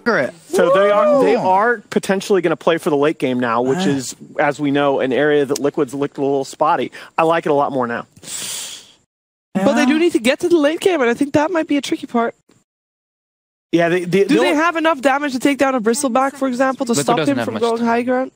So they are potentially going to play for the late game now, which is, as we know, an area that Liquid's looked a little spotty. I like it a lot more now. But they do need to get to the late game, and I think that might be a tricky part. Yeah, do they have enough damage to take down a Bristleback, for example, to stop him from going high ground?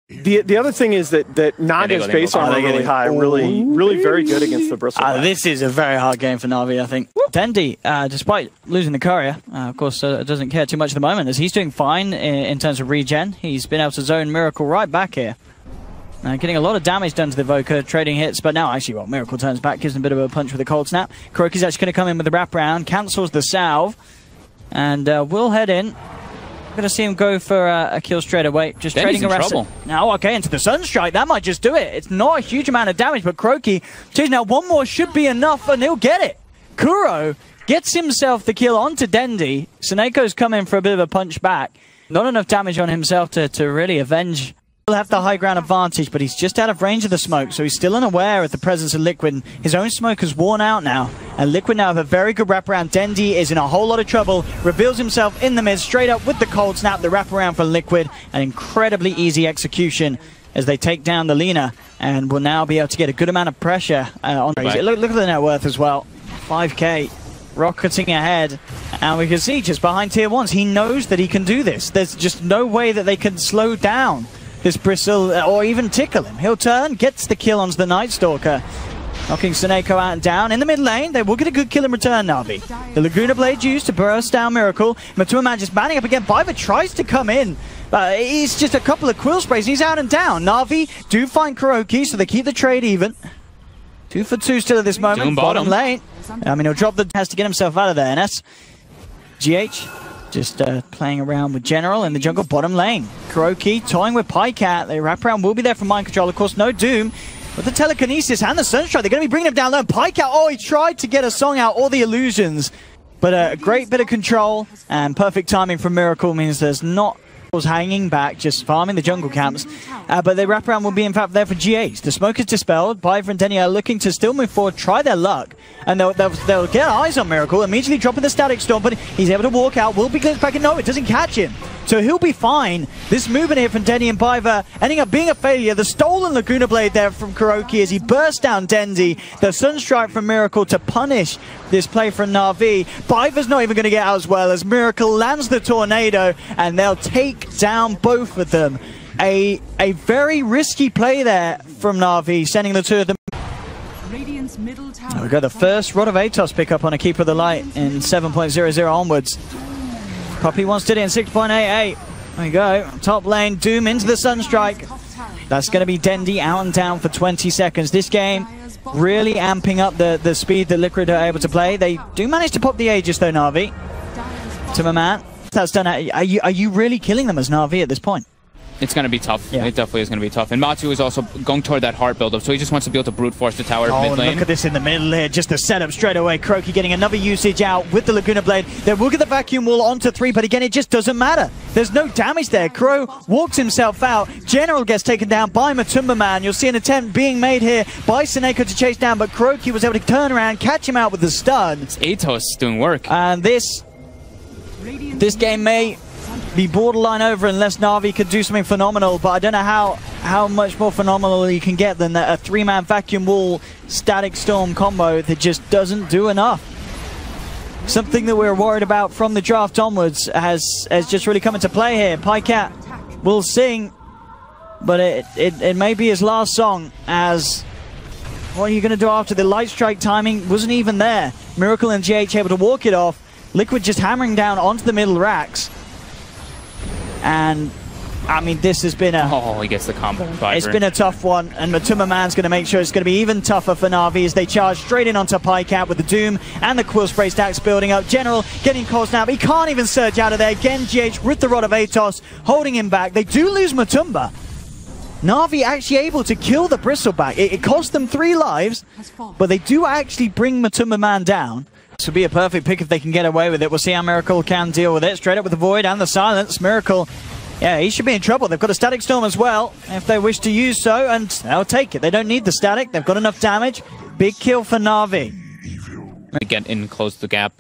The other thing is that Naga's base armor really high, really very good against the Bristleback. This is a very hard game for Na'Vi, I think. Dendi, despite losing the courier, of course, doesn't care too much at the moment, as he's doing fine in terms of regen. He's been able to zone Miracle right back here. Getting a lot of damage done to the Evoker, trading hits, but now actually, well, Miracle turns back, gives him a bit of a punch with a cold snap. Kuroki's actually going to come in with the wraparound, cancels the salve, and we'll head in. Going to see him go for a kill straight away. Just trading a now, okay, into the Sunstrike. That might just do it. It's not a huge amount of damage, but Kuroki, geez, now one more should be enough, and he'll get it. Kuro gets himself the kill onto Dendi. Seneco's come in for a bit of a punch back. Not enough damage on himself to really avenge. He'll have the high ground advantage, but he's just out of range of the smoke, so he's still unaware of the presence of Liquid. His own smoke has worn out now, and Liquid now have a very good wraparound. Dendi is in a whole lot of trouble, reveals himself in the mid, straight up with the cold snap, the wraparound for Liquid, an incredibly easy execution as they take down the Lina, and will now be able to get a good amount of pressure on. Look at the net worth as well, 5k. Rocketing ahead, and we can see just behind tier 1s, he knows that he can do this. There's just no way that they can slow down this Bristle, or even tickle him. He'll turn, gets the kill onto the Night Stalker, knocking Seneko out and down. In the mid lane, they will get a good kill in return, Na'Vi. The Laguna Blade used to burst down Miracle. Matuma just manning up again. Biver tries to come in. He's just a couple of quill sprays, and he's out and down. Na'Vi do find Kuroki, so they keep the trade even. 2 for 2 still at this moment. Bottom lane. I mean, he'll drop has to get himself out of there, NS. GH. Just playing around with General in the jungle bottom lane. Kuroki toying with Pycat. The wraparound will be there from Mind Control. Of course, no Doom. With the Telekinesis and the Sunstrike, they're going to be bringing him down low. Pycat, oh, he tried to get a song out, all the illusions. But a great bit of control and perfect timing from Miracle means there's not hanging back, just farming the jungle camps. But the wraparound will be, in fact, there for GH. The smoke is dispelled. Biver and Denny are looking to still move forward, try their luck. And they'll get eyes on Miracle, immediately dropping the Static Storm, but he's able to walk out. Will be glimpsed back, and no, it doesn't catch him. So he'll be fine. This movement here from Denny and Biver ending up being a failure. The stolen Laguna Blade there from Kuroki as he bursts down Dendi. The Sunstrike from Miracle to punish this play from Na'Vi. Biver's not even going to get out as well as Miracle lands the Tornado, and they'll take down both of them. A very risky play there from Na'Vi, sending the two of them. We got the first Rod of Atos pickup on a Keeper of the Light in 7.00 onwards. Puppy wants to do it in 6.88. There we go. Top lane, Doom into the Sunstrike. That's going to be Dendi out and down for 20 seconds. This game really amping up the speed that Liquid are able to play. They do manage to pop the Aegis though, Na'Vi. To my man. That's done. Are you really killing them as Na'Vi at this point? It's going to be tough. Yeah. It definitely is going to be tough. And Matu is also going toward that heart build-up, so he just wants to be able to brute force the tower mid lane. Look at this in the middle here. Just the setup straight away. Kuroki getting another usage out with the Laguna Blade. They will get the vacuum wall onto 3, but again, it just doesn't matter. There's no damage there. Kuro walks himself out. General gets taken down by Matumba Man. You'll see an attempt being made here by Seneko to chase down, but Kuroki was able to turn around, catch him out with the stun. It's Atos doing work. And this game may be borderline over unless Na'Vi could do something phenomenal, but I don't know how much more phenomenal you can get than a 3-man vacuum wall Static Storm combo that just doesn't do enough. Something that we're worried about from the draft onwards has just really come into play here. Pycat will sing, but it may be his last song, as what are you going to do after the Light Strike timing wasn't even there. Miracle and GH able to walk it off. Liquid just hammering down onto the middle racks. And I mean, this has been he gets the combo. It's been a tough one, and Matuma Man's going to make sure it's going to be even tougher for Na'Vi as they charge straight in onto Pycat with the Doom and the Quill Spray stacks building up. General getting cold snap. He can't even surge out of there. Again, GH with the Rod of Atos, holding him back. They do lose Matumba. Na'Vi actually able to kill the Bristleback. It cost them 3 lives, but they do actually bring Matumba Man down. This would be a perfect pick if they can get away with it. We'll see how Miracle can deal with it. Straight up with the Void and the Silence. Miracle, yeah, he should be in trouble. They've got a Static Storm as well, if they wish to use so, and they'll take it. They don't need the Static. They've got enough damage. Big kill for Na'Vi. Get in, close the gap.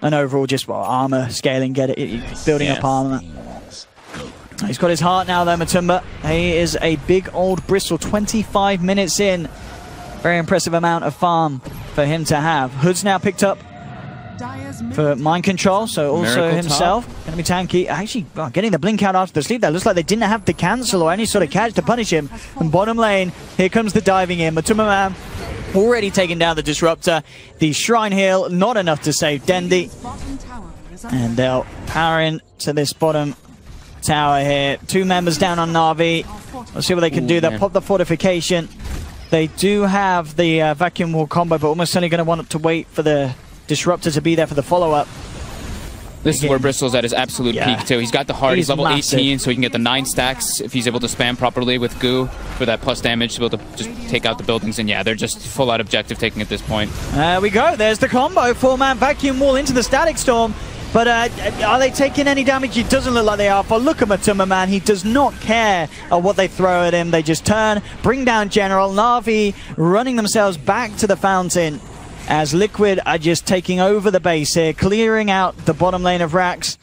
an overall just armor scaling, building up armor. He's got his heart now though, Matumba. He is a big old bristle, 25 minutes in. Very impressive amount of farm for him to have. Hood's now picked up for mind control, so also Miracle himself going to be tanky. Actually, getting the blink out after the sleep there. Looks like they didn't have to cancel or any sort of catch to punish him. And bottom lane, here comes the diving in. Matumba Man already taking down the Disruptor. The Shrine Heal, not enough to save Dendi. And they'll power in to this bottom tower here. 2 members down on Na'Vi. Let's see what they can do. They'll pop the fortification. They do have the vacuum wall combo, but almost certainly going to want to wait for the Disruptor to be there for the follow-up. This is where Bristol's at his absolute peak, too. He's got the heart. He's level 18, so he can get the 9 stacks if he's able to spam properly with Goo for that plus damage to be able to just take out the buildings. And yeah, they're just full-out objective taking at this point. There we go. There's the combo. 4-man vacuum wall into the Static Storm. But are they taking any damage? It doesn't look like they are. For look at Matumba Man, he does not care what they throw at him. They just turn, bring down General. Na'Vi running themselves back to the fountain as Liquid are just taking over the base here, clearing out the bottom lane of Rax.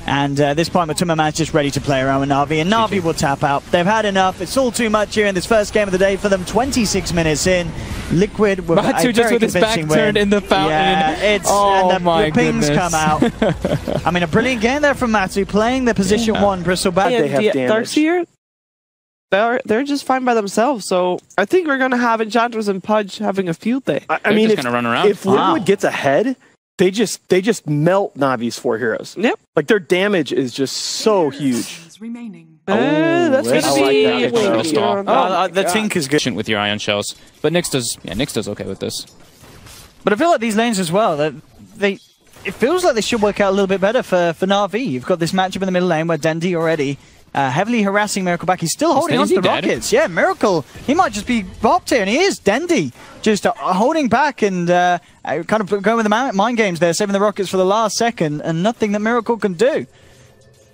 And at this point, Matumba Man's just ready to play around with Na'Vi, and Na'Vi will tap out. They've had enough. It's all too much here in this first game of the day for them. 26 minutes in. Liquid with Matsu just with his back turned in the fountain. Yeah, and the pings come out. I mean, a brilliant game there from Matsu, playing the position 1 Bristol back. They have damage. Darkseer, they're just fine by themselves. So I think we're going to have Enchantress and Pudge having a feud day. I mean, just run around. If Liquid gets ahead, they just melt Navi's 4 heroes. Yep. Like their damage is just so huge. That's going to be the Tink is good with your ion shells, but Nyx does okay with this. But I feel like these lanes as well, it feels like they should work out a little bit better for Na'Vi. You've got this matchup in the middle lane where Dendi already heavily harassing Miracle back. He's still holding on to the rockets. Yeah, Miracle, he might just be bopped here, and he is. Dendi just holding back and kind of going with the mind games there, saving the rockets for the last second, and nothing that Miracle can do.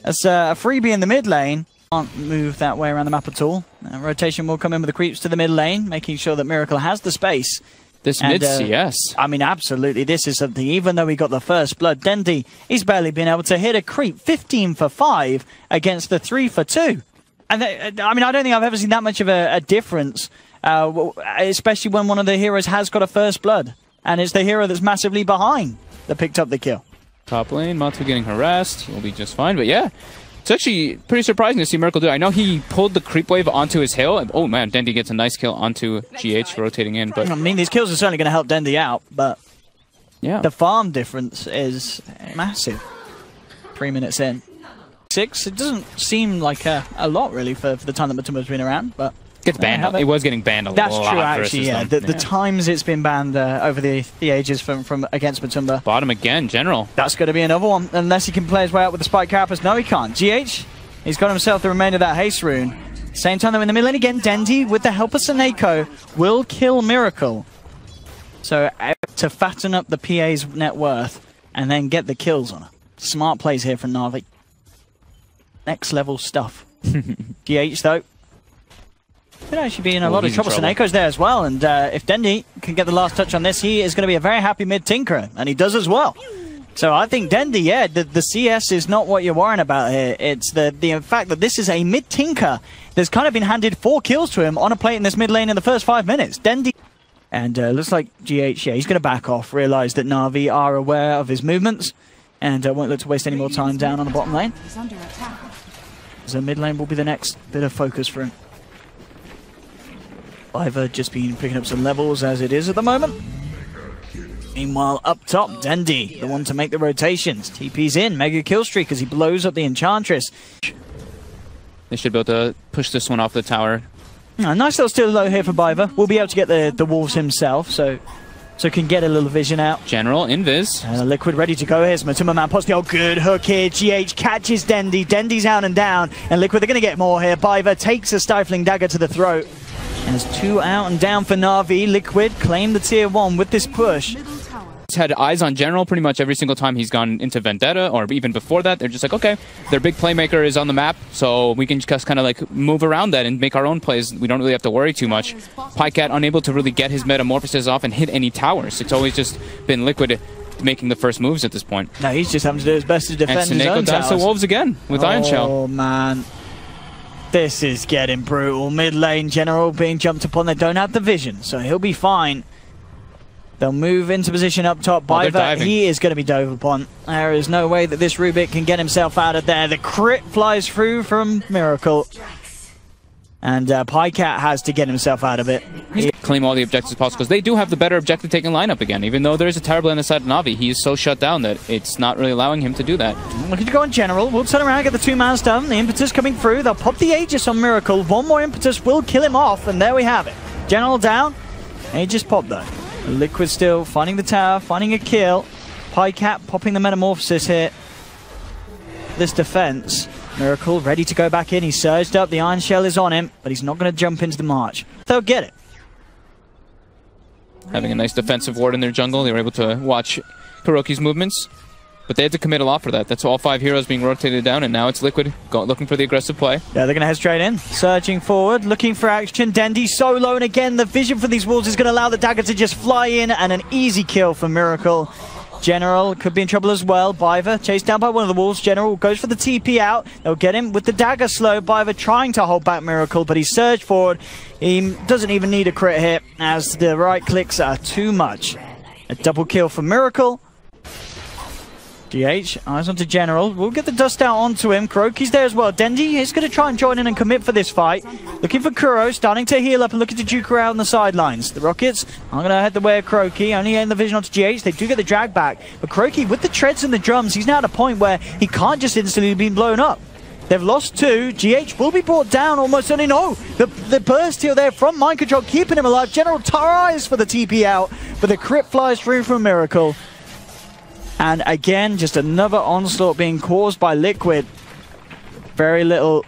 That's a freebie in the mid lane. Can't move that way around the map at all. Rotation will come in with the creeps to the mid lane, making sure that Miracle has the space. This mid CS. I mean, absolutely, this is something. Even though he got the first blood, Dendi, he's barely been able to hit a creep. 15 for 5 against the 3 for 2. And I mean, I don't think I've ever seen that much of a difference, especially when one of the heroes has got a first blood. And it's the hero that's massively behind that picked up the kill. Top lane, Matsu getting harassed. He'll be just fine, but yeah. It's actually pretty surprising to see Miracle do. I know he pulled the creep wave onto his hill. And, oh man, Dendi gets a nice kill onto GH rotating in. But I mean, these kills are certainly going to help Dendi out, but yeah, the farm difference is massive. 3 minutes in. 6, it doesn't seem like a lot really for the time that Matumba's been around, but gets banned. It was getting banned a lot. That's true, actually. Yeah, the times it's been banned over the ages from against Matumba. Bottom again, General. That's going to be another one, unless he can play his way out with the Spike Carapace. No, he can't. GH, he's got himself the remainder of that haste rune. Same time, though, in the middle lane again, Dendi, with the help of Seneko, will kill Miracle. So to fatten up the PA's net worth and then get the kills on her. Smart plays here from Na'Vi. Next level stuff. GH, though, could actually be in a lot of trouble. Seneco's there as well, and if Dendi can get the last touch on this, he is going to be a very happy mid-tinkerer, and he does as well. So I think Dendi, yeah, the CS is not what you're worrying about here. It's the fact that this is a mid-tinker that's kind of been handed 4 kills to him on a plate in this mid lane in the first 5 minutes. Dendi, and looks like GH, yeah, he's going to back off, realise that Na'Vi are aware of his movements, and won't look to waste any more time down on the bottom lane. So mid lane will be the next bit of focus for him. I've just been picking up some levels as it is at the moment. Meanwhile, up top, Dendi, the one to make the rotations. TP's in, mega kill streak as he blows up the Enchantress. They should be able to push this one off the tower. Nice little steal low here for Biver. We'll be able to get the wolves himself, so can get a little vision out. General, invis. Liquid ready to go. Here's Matumba Man, pots the old good hook here. GH catches Dendi. Dendi's out and down. And Liquid, they're going to get more here. Biver takes a stifling dagger to the throat. And there's 2 out and down for Na'Vi. Liquid claim the tier 1 with this push. He's had eyes on General pretty much every single time he's gone into Vendetta, or even before that. They're just like, okay, their big playmaker is on the map, so we can just kind of like move around that and make our own plays. We don't really have to worry too much. Pycat unable to really get his metamorphosis off and hit any towers. It's always just been Liquid making the first moves at this point. No, he's just having to do his best to defend his own down to towers. Wolves again with Iron Shell. Oh, man. This is getting brutal. Mid lane, General being jumped upon. They don't have the vision, so he'll be fine. They'll move into position up top. Biver, he is going to be dove upon. There is no way that this Rubik can get himself out of there. The crit flies through from Miracle. And Pycat has to get himself out of it. Claim all the objectives possible, because they do have the better objective-taking lineup again. Even though there is a tower blade on the side of Na'Vi, he is so shut down that it's not really allowing him to do that. Looking to go on General. We'll turn around, get the 2-man stun. The impetus coming through. They'll pop the Aegis on Miracle. One more impetus will kill him off, and there we have it. General down. Aegis popped though. Liquid still finding the tower, finding a kill. Pycat popping the Metamorphosis here. This defense. Miracle ready to go back in. He's surged up. The Iron Shell is on him, but he's not going to jump into the march. They'll get it. Having a nice defensive ward in their jungle, they were able to watch Kuroki's movements, but they had to commit a lot for that. That's all 5 heroes being rotated down, and now it's Liquid looking for the aggressive play. Yeah, they're going to head straight in. Surging forward, looking for action. Dendi solo, and again, the vision for these wolves is going to allow the dagger to just fly in, and an easy kill for Miracle. General could be in trouble as well. Biver chased down by one of the wolves. General goes for the TP out. They'll get him with the dagger slow. Biver trying to hold back Miracle, but he surged forward. He doesn't even need a crit hit, as the right clicks are too much. A double kill for Miracle. GH, eyes onto General. We'll get the dust out onto him. Kuroki's there as well. Dendi is going to try and join in and commit for this fight. Looking for Kuro, starting to heal up and looking to juke her out on the sidelines. The Rockets are going to head the way of Kuroki. Only getting the vision onto GH. They do get the drag back. But Kuroki, with the treads and the drums, he's now at a point where he can't just instantly be blown up. They've lost 2. GH will be brought down almost. Only no. The burst heal there from Mind Control, keeping him alive. General tries for the TP out, but the crit flies through from Miracle. And again, just another onslaught being caused by Liquid. Very little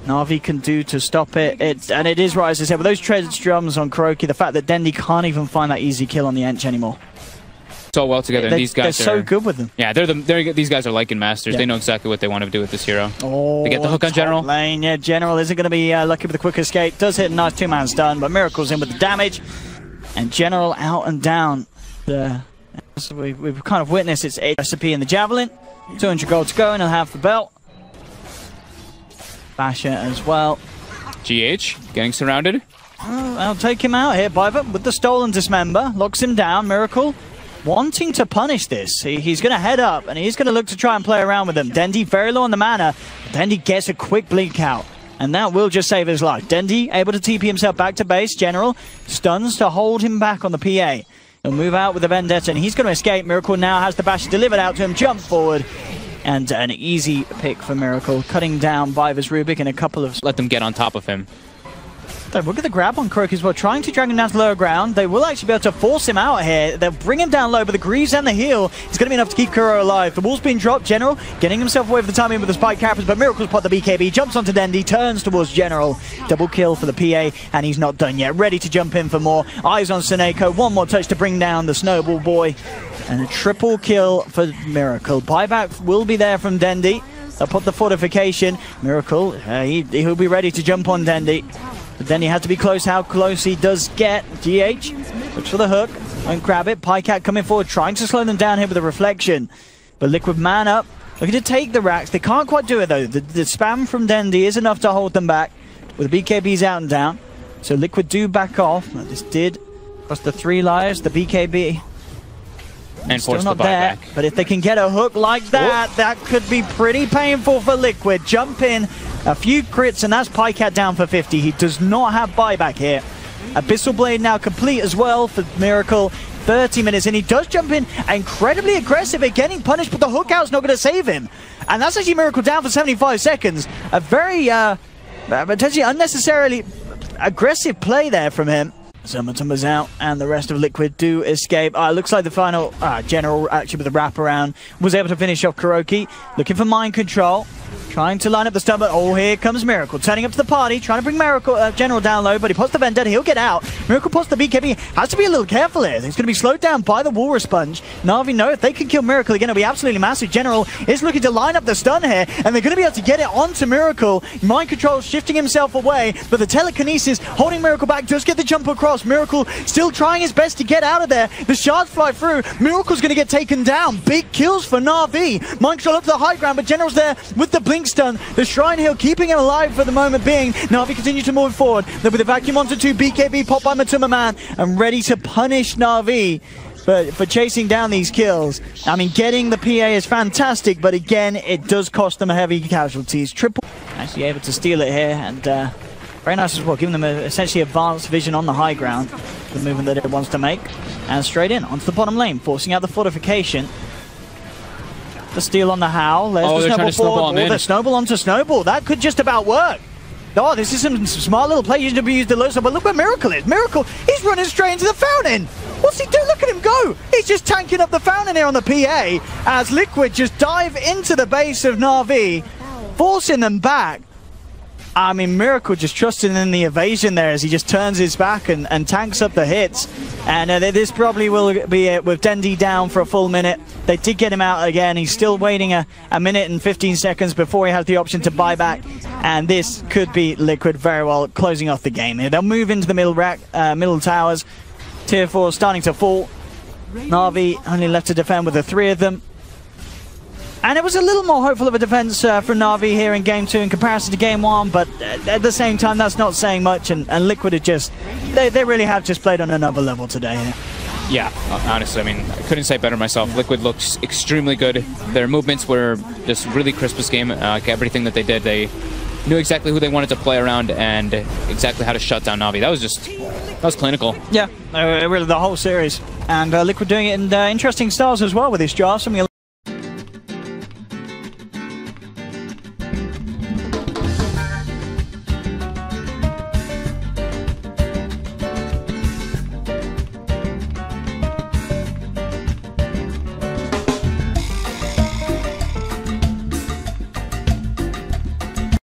Na'Vi can do to stop it. And it is right, as I said, with those treads drums on Kuroki, the fact that Dendi can't even find that easy kill on the Ench anymore. So well together, and these guys they're so good with them. Yeah, these guys are Lycan masters. Yeah. They know exactly what they want to do with this hero. Oh, they get the hook on General. Lane. Yeah, General isn't going to be lucky with the quick escape. Does hit a nice 2-man stun, but Miracle's in with the damage. And General out and down. So we've kind of witnessed its recipe in the Javelin. 200 gold to go, and he'll have the belt. Basher as well. GH getting surrounded. I'll take him out here. Biver with the stolen dismember. Locks him down. Miracle wanting to punish this. He's going to head up, and he's going to look to try and play around with him. Dendi very low on the mana. Dendi gets a quick blink out, and that will just save his life. Dendi able to TP himself back to base. General stuns to hold him back on the PA. He'll move out with the Vendetta, and he's going to escape. Miracle now has the bash delivered out to him. Jump forward. And an easy pick for Miracle, cutting down Biver's Rubik in a couple of... Let them get on top of him. Look at the grab on Kuroki as well, trying to drag him down to lower ground. They will actually be able to force him out here. They'll bring him down low, but the Greaves and the heal is going to be enough to keep Kuro alive. The wall's being dropped. General getting himself away for the time in with the spike cappers, but Miracle's pot the BKB, jumps onto Dendi, turns towards General. Double kill for the PA, and he's not done yet. Ready to jump in for more. Eyes on Seneko. One more touch to bring down the Snowball Boy. And a triple kill for Miracle. Buyback will be there from Dendi. They'll put the fortification. Miracle, he'll be ready to jump on Dendi. But then he has to be close. How close he does get. GH looks for the hook. Won't grab it. Pycat coming forward, trying to slow them down here with a reflection. But Liquid man up, looking to take the racks. They can't quite do it though. The spam from Dendi is enough to hold them back. With the BKBs out and down. So Liquid do back off. This did cost the 3 lives. The BKB and still force not the there. buyback. But if they can get a hook like that, that could be pretty painful for Liquid. Jump in, a few crits, and that's Pycat down for 50. He does not have buyback here. Abyssal Blade now complete as well for Miracle. 30 minutes, and he does jump in, incredibly aggressive at getting punished, but the hook out's not going to save him. And that's actually Miracle down for 75 seconds. A very, potentially unnecessarily aggressive play there from him. Summertumber's out, and the rest of Liquid do escape. Looks like the final General, actually with the wraparound, was able to finish off Kuroki. Looking for Mind Control. Trying to line up the stun, but oh, here comes Miracle. Turning up to the party, trying to bring Miracle, General down low, but he pots the Vendetta, he'll get out. Miracle pots the BKB, has to be a little careful here. He's going to be slowed down by the Walrus Sponge. Na'Vi know if they can kill Miracle again, it'll be absolutely massive. General is looking to line up the stun here, and they're going to be able to get it onto Miracle. Mind Control shifting himself away, but the Telekinesis holding Miracle back, does get the jump across. Miracle still trying his best to get out of there. The shards fly through. Miracle's going to get taken down. Big kills for Na'Vi. Mind Control up to the high ground, but General's there with the Blink Stun. The Shrine Hill keeping him alive for the moment being. Na'Vi continue to move forward. They're with the Vacuum onto 2. BKB popped by Matuma Man and ready to punish Na'Vi for chasing down these kills. I mean, getting the PA is fantastic, but again, it does cost them heavy casualties. Triple. Actually able to steal it here, and very nice as well, giving them essentially advanced vision on the high ground, the movement that it wants to make. And straight in onto the bottom lane, forcing out the fortification. The steal on the Howl. There's the snowball forward. The snowball onto snowball. That could just about work. Oh, this is some smart little play. Used to be used the low side, but look where Miracle is. Miracle, he's running straight into the fountain. What's he doing? Look at him go. He's just tanking up the fountain here on the PA as Liquid just dive into the base of Na'Vi, forcing them back. I mean, Miracle just trusting in the evasion there as he just turns his back and tanks up the hits. And this probably will be it with Dendi down for a full minute. They did get him out again. He's still waiting a minute and 15 seconds before he has the option to buy back. And this could be Liquid very well closing off the game here. They'll move into the middle towers. Tier 4 starting to fall. Na'Vi only left to defend with the 3 of them. And it was a little more hopeful of a defense from Na'Vi here in Game 2 in comparison to Game 1, but at the same time, that's not saying much, and Liquid are just, they really have just played on another level today. Yeah, honestly, I mean, I couldn't say better myself. Liquid looks extremely good. Their movements were just really crisp this game. Everything that they did, they knew exactly who they wanted to play around and exactly how to shut down Na'Vi. That was clinical. Yeah, really the whole series. And Liquid doing it in interesting styles as well with this draft.